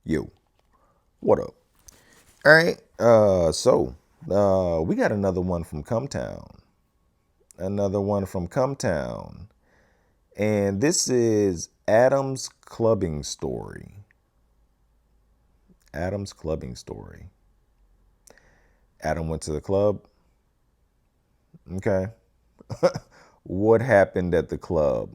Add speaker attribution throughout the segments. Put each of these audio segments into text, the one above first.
Speaker 1: Yo, what up? All right. So we got another one from CMTOWN. And this is Adam's clubbing story. Adam went to the club. Okay. What happened at the club?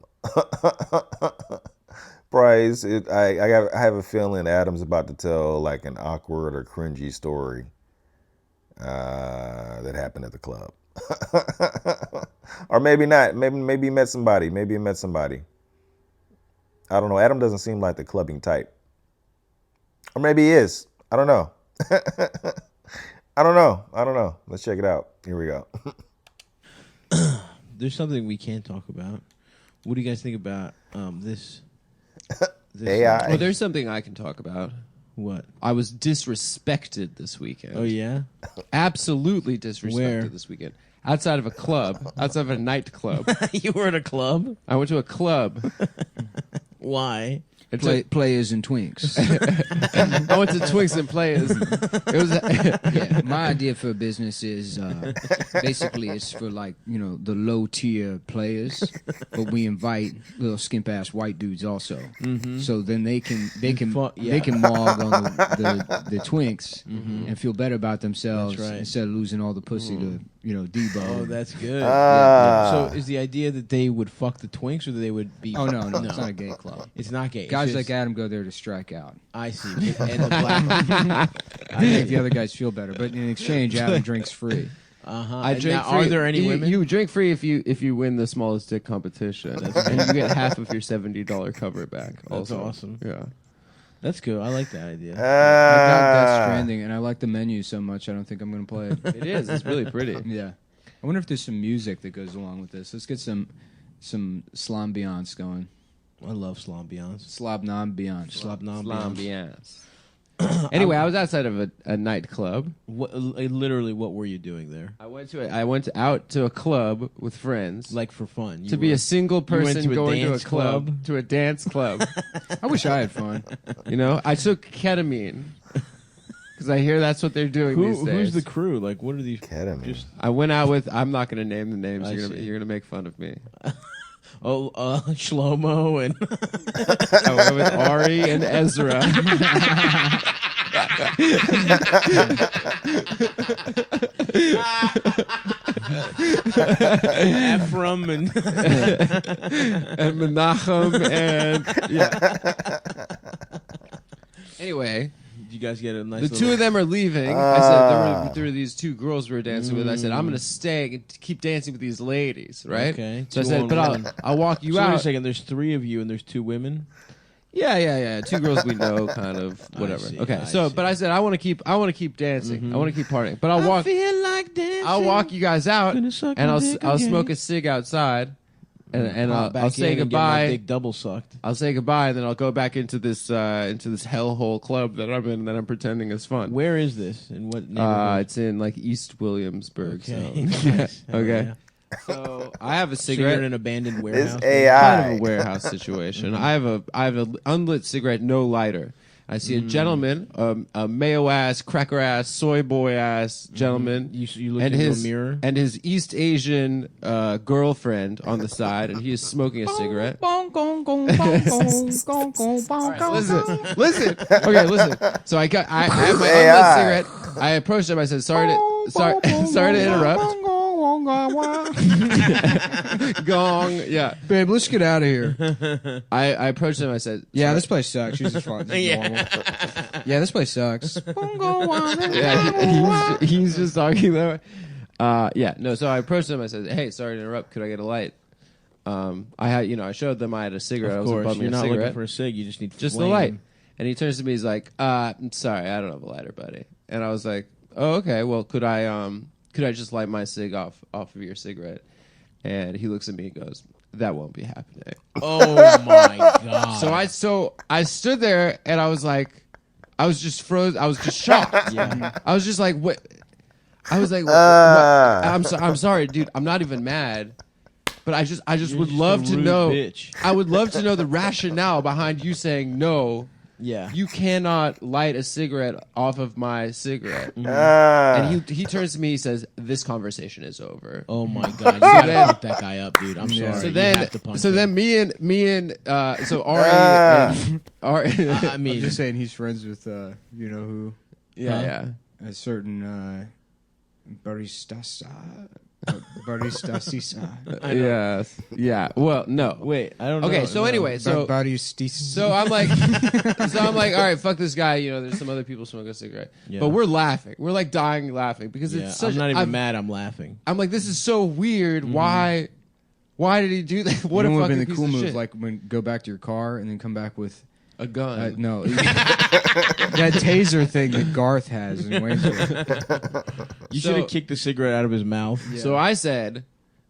Speaker 1: Bryce, I have a feeling Adam's about to tell like an awkward or cringy story that happened at the club. Or maybe not. Maybe he met somebody. I don't know. Adam doesn't seem like the clubbing type. Or maybe he is. I don't know. I don't know. Let's check it out. Here we go.
Speaker 2: There's something we can't talk about. What do you guys think about this
Speaker 1: AI.
Speaker 3: Well, there's something I can talk about.
Speaker 2: What?
Speaker 3: I was disrespected this weekend.
Speaker 2: Oh, yeah?
Speaker 3: Absolutely disrespected
Speaker 2: Where?
Speaker 3: this weekend. Outside of a club. Outside of a nightclub.
Speaker 2: You were at a club?
Speaker 3: I went to a club.
Speaker 2: Why?
Speaker 4: Players and twinks.
Speaker 3: I went to Twinks and Players. It was
Speaker 4: Yeah, my idea for a business is basically it's for like the low tier players, but we invite little skimp ass white dudes also. Mm-hmm. So then they can mog on the twinks and feel better about themselves instead of losing all the pussy to Debo.
Speaker 2: Oh, that's good.
Speaker 1: Ah.
Speaker 2: So is the idea that they would fuck the twinks or that they would be?
Speaker 4: Oh no, it's not a gay club.
Speaker 2: It's not gay.
Speaker 4: Guys
Speaker 2: it's
Speaker 4: like Adam go there to strike out.
Speaker 2: I see. And the black.
Speaker 4: I make the other guys feel better, but in exchange, Adam drinks free.
Speaker 3: I drink
Speaker 2: now,
Speaker 3: free.
Speaker 2: Are there any women?
Speaker 3: You drink free if you win the smallest dick competition, and you get half of your $70 cover back.
Speaker 2: That's
Speaker 3: Also.
Speaker 2: awesome.
Speaker 3: Yeah.
Speaker 2: That's good. I like that idea.
Speaker 4: I got Death Stranding, and I like the menu so much, I don't think I'm going to play it.
Speaker 3: It is. It's really pretty.
Speaker 4: Yeah. I wonder if there's some music that goes along with this. Let's get some slambiance going.
Speaker 2: I love Slombiance.
Speaker 4: Slobnambiance.
Speaker 3: Slombiance. Anyway, I was outside of a nightclub.
Speaker 2: Literally, what were you doing there?
Speaker 3: I went out to a club with friends.
Speaker 2: Like for fun?
Speaker 3: To be a single person
Speaker 2: to a
Speaker 3: going to a
Speaker 2: dance
Speaker 3: club,
Speaker 2: club?
Speaker 3: to a dance club.
Speaker 4: I wish I had fun.
Speaker 3: I took ketamine. Because I hear that's what they're doing these days.
Speaker 2: Who's the crew? Like, what are these?
Speaker 1: Ketamine.
Speaker 3: I went out with... I'm not going to name the names. You're
Speaker 2: see.
Speaker 3: going to make fun of me.
Speaker 2: Shlomo and...
Speaker 3: I went with Ari and Ezra.
Speaker 2: Ephraim and...
Speaker 3: and Menachem and... Yeah. Anyway...
Speaker 2: You guys get a nice
Speaker 3: The two of them are leaving. I said there were these two girls we were dancing with. I said, I'm going to stay and keep dancing with these ladies, right?
Speaker 2: Okay.
Speaker 3: So I said, but I'll walk you
Speaker 2: so
Speaker 3: out.
Speaker 2: Wait a second, there's three of you and there's two women?
Speaker 3: Yeah. Two girls we know, kind of, whatever.
Speaker 2: see,
Speaker 3: Okay,
Speaker 2: I
Speaker 3: so,
Speaker 2: see.
Speaker 3: but I said, I want to keep dancing.
Speaker 2: Mm-hmm.
Speaker 3: I want to keep partying. But I'll
Speaker 2: feel like dancing.
Speaker 3: I'll walk you guys out,
Speaker 2: Gonna suck
Speaker 3: and
Speaker 2: my
Speaker 3: I'll
Speaker 2: dick
Speaker 3: I'll
Speaker 2: again.
Speaker 3: smoke a cig outside, and
Speaker 2: Pop
Speaker 3: I'll
Speaker 2: back
Speaker 3: say
Speaker 2: in and get my
Speaker 3: goodbye.
Speaker 2: dick double sucked.
Speaker 3: I'll say goodbye, and then I'll go back into this hellhole club that I'm in that I'm pretending is fun.
Speaker 2: Where is this? In what neighborhood?
Speaker 3: It's in like East Williamsburg.
Speaker 2: Okay.
Speaker 3: So.
Speaker 2: Nice.
Speaker 3: Okay.
Speaker 2: Yeah.
Speaker 3: So I have a
Speaker 2: So you're in
Speaker 3: cigarette.
Speaker 2: an abandoned warehouse?
Speaker 1: This AI.
Speaker 3: Kind of a warehouse situation. I have an unlit cigarette, no lighter. I see a gentleman, a mayo ass, cracker ass, soy boy ass gentleman,
Speaker 2: You look
Speaker 3: and
Speaker 2: into
Speaker 3: his
Speaker 2: a mirror?
Speaker 3: and his East Asian girlfriend on the side, and he is smoking a cigarette. Listen. Okay, listen. So I have my
Speaker 1: AI.
Speaker 3: unlit cigarette. I approached him. I said, sorry to interrupt. Gong. Yeah.
Speaker 4: Babe, let's get out of here.
Speaker 3: I approached him. I said,
Speaker 4: Yeah, this place sucks. She's just fine. Yeah, this place sucks.
Speaker 3: yeah, he's just talking that way. Yeah, no. So I approached him. I said, "Hey, sorry to interrupt. Could I get a light?" I showed them I had a cigarette.
Speaker 2: Of
Speaker 3: I was
Speaker 2: course,
Speaker 3: bumming
Speaker 2: you're
Speaker 3: a
Speaker 2: not
Speaker 3: cigarette.
Speaker 2: looking for a cig. You just need
Speaker 3: Just the
Speaker 2: flame.
Speaker 3: light. And he turns to me. He's like, "I'm sorry, I don't have a lighter, buddy." And I was like, "Oh, okay. Well, could I just light my cig off of your cigarette?" And he looks at me and goes, "That won't be happening."
Speaker 2: Oh my god!
Speaker 3: So I stood there and I was like, I was just froze. I was just shocked.
Speaker 2: Yeah.
Speaker 3: I was just like, what? I was like, what? I'm sorry, dude. I'm not even mad. But I just
Speaker 2: You're
Speaker 3: would
Speaker 2: just
Speaker 3: love
Speaker 2: a
Speaker 3: to
Speaker 2: rude
Speaker 3: know.
Speaker 2: bitch.
Speaker 3: I would love to know the rationale behind you saying no
Speaker 2: Yeah.
Speaker 3: You cannot light a cigarette off of my cigarette.
Speaker 1: Ah.
Speaker 3: And he turns to me, he says, "This conversation is over."
Speaker 2: Oh my god, you gotta pick that guy up, dude. I'm sorry.
Speaker 4: Yeah.
Speaker 3: So
Speaker 2: You
Speaker 3: then,
Speaker 2: have to punch
Speaker 3: so
Speaker 2: him.
Speaker 3: then me and so Ari and Ari,
Speaker 2: I
Speaker 4: I'm
Speaker 2: mean,
Speaker 4: just saying he's friends with you know who,
Speaker 3: yeah.
Speaker 4: a certain barista. Barista.
Speaker 3: Yes. Yeah. Well, no.
Speaker 2: wait, I don't know.
Speaker 3: Okay. So
Speaker 2: No.
Speaker 3: anyway, so I'm like, all right, fuck this guy. You know, there's some other people smoking a cigarette,
Speaker 2: Yeah.
Speaker 3: but we're laughing. We're like dying laughing because
Speaker 2: Yeah,
Speaker 3: it's such.
Speaker 2: I'm not even mad. I'm laughing.
Speaker 3: I'm like, this is so weird. Why did he do that? What
Speaker 4: What
Speaker 3: a
Speaker 4: would have
Speaker 3: fucking
Speaker 4: been the
Speaker 3: piece
Speaker 4: cool
Speaker 3: of
Speaker 4: move,
Speaker 3: shit.
Speaker 4: like when go back to your car and then come back with
Speaker 3: A gun.
Speaker 4: no that taser thing that Garth has in Waynesville.
Speaker 2: You
Speaker 3: So-
Speaker 2: should have kicked the cigarette out of his mouth.
Speaker 3: So I said,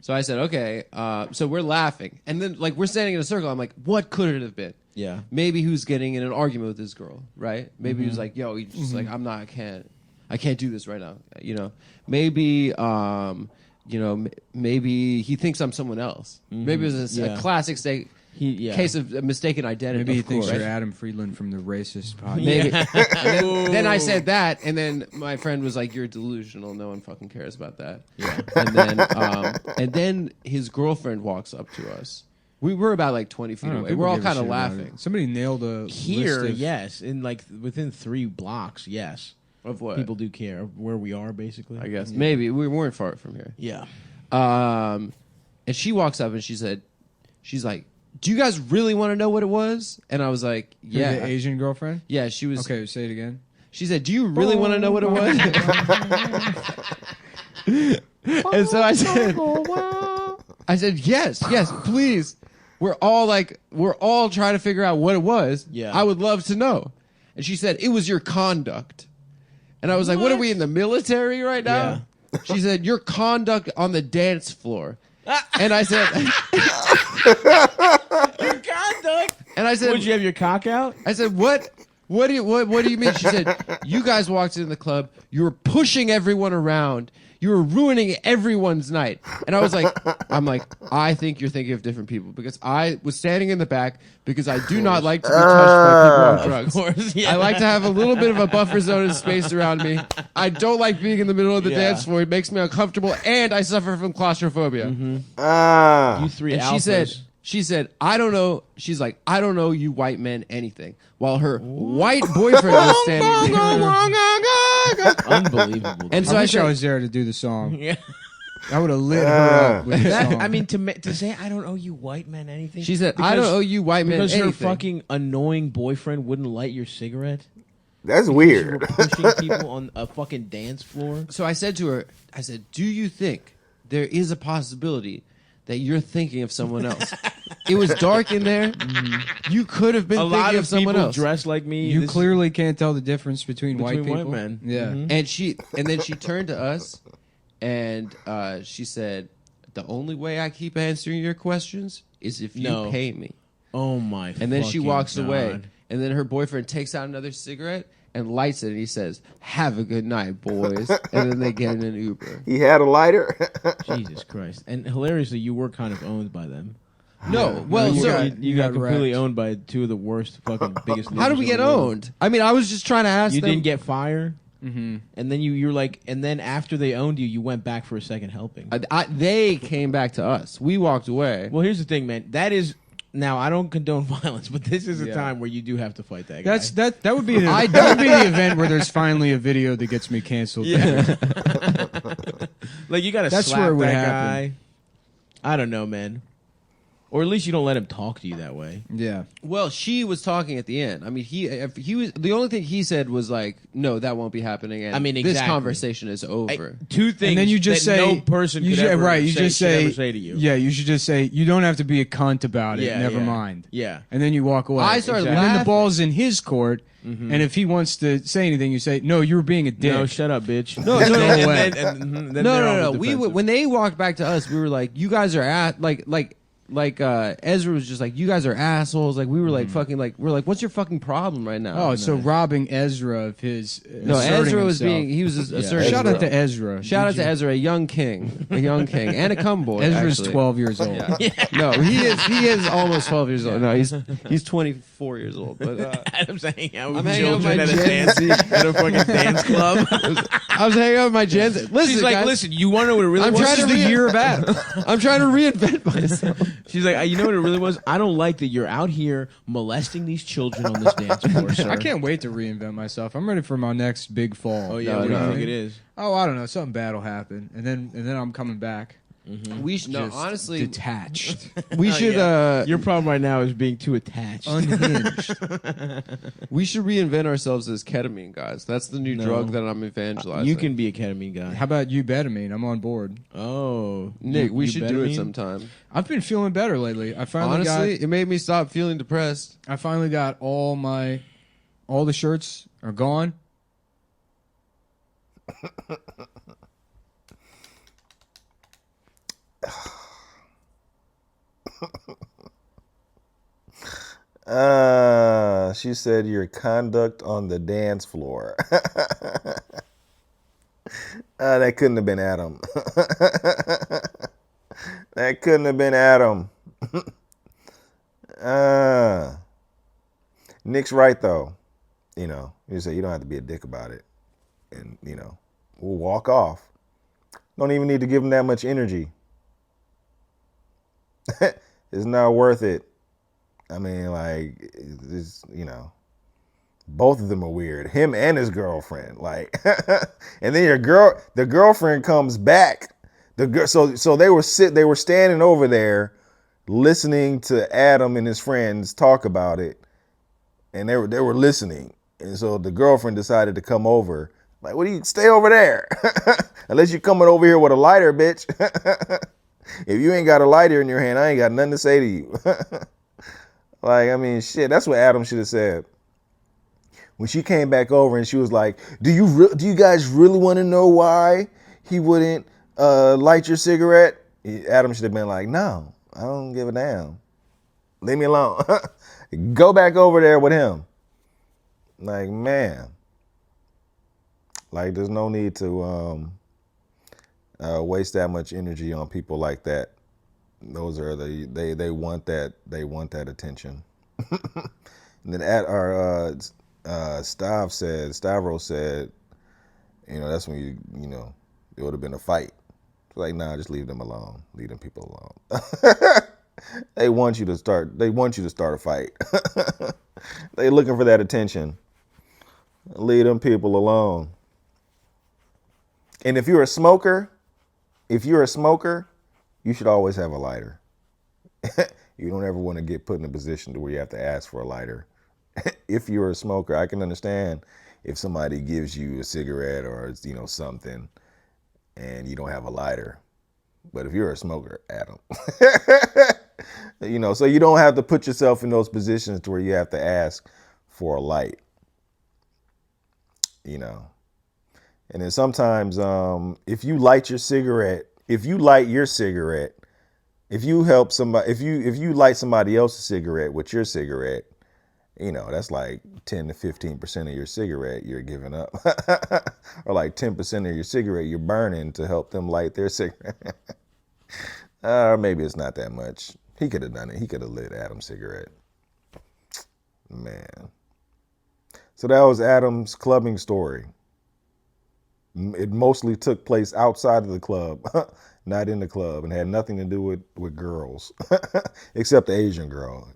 Speaker 3: okay. So we're laughing, and then like we're standing in a circle. I'm like, what could it have been?
Speaker 2: Yeah.
Speaker 3: Maybe he was getting in an argument with this girl, right? Maybe he was like, yo, he's just like, I can't do this right now. You know, maybe, maybe he thinks I'm someone else. Maybe it was a
Speaker 2: Yeah.
Speaker 3: classic
Speaker 2: Yeah.
Speaker 3: case of mistaken identity.
Speaker 4: Maybe he
Speaker 3: of
Speaker 4: thinks
Speaker 3: course.
Speaker 4: you're Adam Friedland from the racist podcast.
Speaker 3: Maybe. And then I said that, and then my friend was like, "You're delusional. No one fucking cares about that."
Speaker 2: Yeah.
Speaker 3: And then his girlfriend walks up to us. We were about like 20 feet
Speaker 4: I don't know,
Speaker 3: away.
Speaker 4: people
Speaker 3: We're all
Speaker 4: give a
Speaker 3: kind of
Speaker 4: shit about it.
Speaker 3: laughing.
Speaker 4: Somebody nailed a
Speaker 2: Here,
Speaker 4: list of,
Speaker 2: yes, in like within 3 blocks, yes.
Speaker 3: Of what?
Speaker 2: People do care of where we are, basically.
Speaker 3: I guess maybe we weren't far from here.
Speaker 2: Yeah.
Speaker 3: And she walks up and she's like, "Do you guys really want to know what it was?" And I was like,
Speaker 4: yeah.
Speaker 3: "Yeah,
Speaker 4: The Asian girlfriend.
Speaker 3: yeah." She was.
Speaker 4: Okay, say it again.
Speaker 3: She said, "Do you really want to know what it was?" And so I said, "Yes, please." We're all trying to figure out what it was.
Speaker 2: Yeah.
Speaker 3: I would love to know. And she said, "It was your conduct." And I was like, "What are we in the military right now?" She said, "Your conduct on the dance floor." And I said,
Speaker 2: Your conduct.
Speaker 3: and I said,
Speaker 2: Would you have your cock out?
Speaker 3: I said, what do you mean? She said, "You guys walked into the club. You were pushing everyone around. You were ruining everyone's night." And I was like, I think you're thinking of different people because I was standing in the back because I do not like to be touched by people on drugs.
Speaker 2: Of course, yeah.
Speaker 3: I like to have a little bit of a buffer zone and space around me. I don't like being in the middle of the
Speaker 2: Yeah.
Speaker 3: dance floor. It makes me uncomfortable, and I suffer from claustrophobia.
Speaker 2: You 3
Speaker 3: And
Speaker 2: alphas.
Speaker 3: she said, "I don't know." She's like, "I don't know you white men anything." While her white boyfriend was standing there.
Speaker 2: Unbelievable.
Speaker 3: And so
Speaker 4: I
Speaker 3: I
Speaker 4: wish I
Speaker 3: said,
Speaker 4: was there to do the song.
Speaker 2: yeah.
Speaker 4: I would have lit her up with the
Speaker 2: That,
Speaker 4: song.
Speaker 2: I mean, to say I don't owe you white men anything.
Speaker 3: she said, "I don't owe you white men
Speaker 2: because
Speaker 3: anything."
Speaker 2: her fucking annoying boyfriend wouldn't light your cigarette.
Speaker 1: That's
Speaker 2: You were
Speaker 1: weird.
Speaker 2: pushing people on a fucking dance floor.
Speaker 3: So I said to her, "Do you think there is a possibility that you're thinking of someone else?" It was dark in there. You could have been
Speaker 2: A
Speaker 3: thinking
Speaker 2: lot
Speaker 3: of
Speaker 2: of
Speaker 3: someone
Speaker 2: people
Speaker 3: else.
Speaker 2: dressed like me.
Speaker 4: you
Speaker 2: This-
Speaker 4: clearly can't tell the difference between white
Speaker 2: Between white
Speaker 4: people.
Speaker 2: men.
Speaker 4: Yeah.
Speaker 3: And then she turned to us, and she said, "The only way I keep answering your questions is if you
Speaker 2: No.
Speaker 3: pay me."
Speaker 2: Oh my!
Speaker 3: And then she
Speaker 2: fucking
Speaker 3: walks away.
Speaker 2: God.
Speaker 3: And then her boyfriend takes out another cigarette and lights it. And he says, "Have a good night, boys." And then they get in an Uber.
Speaker 1: He had a lighter.
Speaker 2: Jesus Christ! And hilariously, you were kind of owned by them.
Speaker 3: No, well,
Speaker 4: you
Speaker 3: so
Speaker 4: got-
Speaker 2: You got
Speaker 4: got
Speaker 2: completely
Speaker 4: wrecked.
Speaker 2: owned by 2 of the worst, fucking biggest.
Speaker 3: how did
Speaker 2: losers
Speaker 3: we
Speaker 2: in
Speaker 3: get
Speaker 2: the world.
Speaker 3: owned? I mean, I was just trying to ask
Speaker 2: You
Speaker 3: them.
Speaker 2: didn't get fire,
Speaker 4: Mm-hmm.
Speaker 2: and then you're like, and then after they owned you, you went back for a second helping.
Speaker 3: They came back to us. We walked away.
Speaker 2: Well, here's the thing, man. That is now I don't condone violence, but this is a
Speaker 4: Yeah.
Speaker 2: time where you do have to fight that guy.
Speaker 4: That would be that would be the event where there's finally a video that gets me canceled.
Speaker 3: Yeah.
Speaker 2: like you got to
Speaker 4: That's
Speaker 2: slap
Speaker 4: where it would
Speaker 2: that
Speaker 4: happen.
Speaker 2: guy. I don't know, man. Or at least you don't let him talk to you that way.
Speaker 4: Yeah.
Speaker 3: Well, she was talking at the end. I mean, he was the only thing he said was like, "No, that won't be happening." And
Speaker 2: I mean,
Speaker 3: this
Speaker 2: exactly.
Speaker 3: conversation is over.
Speaker 2: 2 things,
Speaker 4: And then you just
Speaker 2: that
Speaker 4: say
Speaker 2: no person
Speaker 4: you
Speaker 2: could
Speaker 4: ju-
Speaker 2: ever
Speaker 4: right. You
Speaker 2: say,
Speaker 4: just
Speaker 2: should
Speaker 4: say,
Speaker 2: ever say to you.
Speaker 4: Yeah, you should just say you don't have to be a cunt about it.
Speaker 2: Yeah,
Speaker 4: Never
Speaker 2: yeah.
Speaker 4: mind.
Speaker 2: Yeah.
Speaker 4: And then you walk away.
Speaker 3: I started
Speaker 4: And then the
Speaker 3: laughing.
Speaker 4: ball's in his court. And if he wants to say anything, you say, "No, you were being a dick."
Speaker 2: No, shut up, bitch.
Speaker 3: No,
Speaker 2: And
Speaker 3: no,
Speaker 2: then-
Speaker 4: no way.
Speaker 2: and then
Speaker 3: No,
Speaker 2: they're
Speaker 3: no,
Speaker 2: on
Speaker 3: no.
Speaker 2: the
Speaker 3: We
Speaker 2: defensive.
Speaker 3: when they walked back to us, we were like, "You guys are at like." Ezra was just like, you guys are assholes. Like we were like fucking like we're like, what's your fucking problem right now?
Speaker 4: Oh, so robbing Ezra of his
Speaker 3: no,
Speaker 4: asserting
Speaker 3: Ezra was
Speaker 4: himself.
Speaker 3: he was asserting.
Speaker 4: Shout out
Speaker 3: himself.
Speaker 4: to Ezra.
Speaker 3: Shout out to Ezra, a young king, and a cum boy.
Speaker 4: Ezra's
Speaker 3: actually.
Speaker 4: 12 years old.
Speaker 3: No, he is almost 12 years old. No, he's 24 years old. But
Speaker 2: Adam's hanging out with
Speaker 3: I'm hanging out with
Speaker 2: children
Speaker 3: my
Speaker 2: at a
Speaker 3: Gen Z.
Speaker 2: at a fucking dance club.
Speaker 3: I was hanging out with my Gen Z. Listen,
Speaker 2: She's like,
Speaker 3: guys,
Speaker 2: listen, you want to know what it really
Speaker 3: I'm
Speaker 2: was?
Speaker 3: trying to
Speaker 2: This is the year of
Speaker 3: Adam. I'm trying to reinvent myself.
Speaker 2: She's like, you know what it really was? I don't like that you're out here molesting these children on this dance floor, sir.
Speaker 4: I can't wait to reinvent myself. I'm ready for my next big fall.
Speaker 2: Oh, yeah,
Speaker 3: No,
Speaker 2: what do you
Speaker 3: no.
Speaker 2: think it is?
Speaker 4: Oh, I don't know. Something bad will happen, and then I'm coming back.
Speaker 3: We should
Speaker 4: Just
Speaker 3: honestly.
Speaker 4: detached,
Speaker 3: We should.
Speaker 2: Your problem right now is being too attached.
Speaker 4: unhinged.
Speaker 3: We should reinvent ourselves as ketamine guys. That's the new drug that I'm evangelizing.
Speaker 2: You can be a ketamine guy.
Speaker 4: How about you, Betamine? I'm on board.
Speaker 2: Oh,
Speaker 3: Nick. We
Speaker 2: you
Speaker 3: should do it
Speaker 2: Betamine?
Speaker 3: sometime.
Speaker 4: I've been feeling better lately. I finally
Speaker 3: Honestly, it made me stop feeling depressed.
Speaker 4: got all the shirts are gone.
Speaker 1: She said your conduct on the dance floor. That couldn't have been Adam. That couldn't have been Adam. Nick's right though. You know, you say you don't have to be a dick about it, and you know, we'll walk off. Don't even need to give him that much energy. It's not worth it. I mean, like, it's, you know, both of them are weird. Him and his girlfriend, like, and then the girlfriend comes back. So they were standing over there, listening to Adam and his friends talk about it, and they were listening. And so the girlfriend decided to come over. Like, what do you stay over there? Unless you're coming over here with a lighter, bitch. If you ain't got a lighter in your hand, I ain't got nothing to say to you. Like, I mean, shit, that's what Adam should have said. When she came back over and she was like, do you guys really want to know why he wouldn't light your cigarette? Adam should have been like, no, I don't give a damn. Leave me alone. Go back over there with him. Like, man. Like, there's no need to waste that much energy on people like that. Those are they want that attention. And then Stavros said, you know, that's when you know, it would have been a fight. It's like, nah, just leave them alone. Leave them people alone. They want you to start a fight. They looking for that attention. Leave them people alone. And if you're a smoker, you should always have a lighter. You don't ever want to get put in a position to where you have to ask for a lighter. If you're a smoker, I can understand if somebody gives you a cigarette or, you know, something and you don't have a lighter. But if you're a smoker, Adam, you know, so you don't have to put yourself in those positions to where you have to ask for a light, you know. And then sometimes if you light your cigarette, if you help somebody, if you light somebody else's cigarette with your cigarette, you know, that's like 10 to 15% of your cigarette you're giving up. Or like 10% of your cigarette you're burning to help them light their cigarette. Or maybe it's not that much. He could have done it. He could have lit Adam's cigarette. Man. So that was Adam's clubbing story. It mostly took place outside of the club, not in the club, and had nothing to do with girls, except the Asian girl.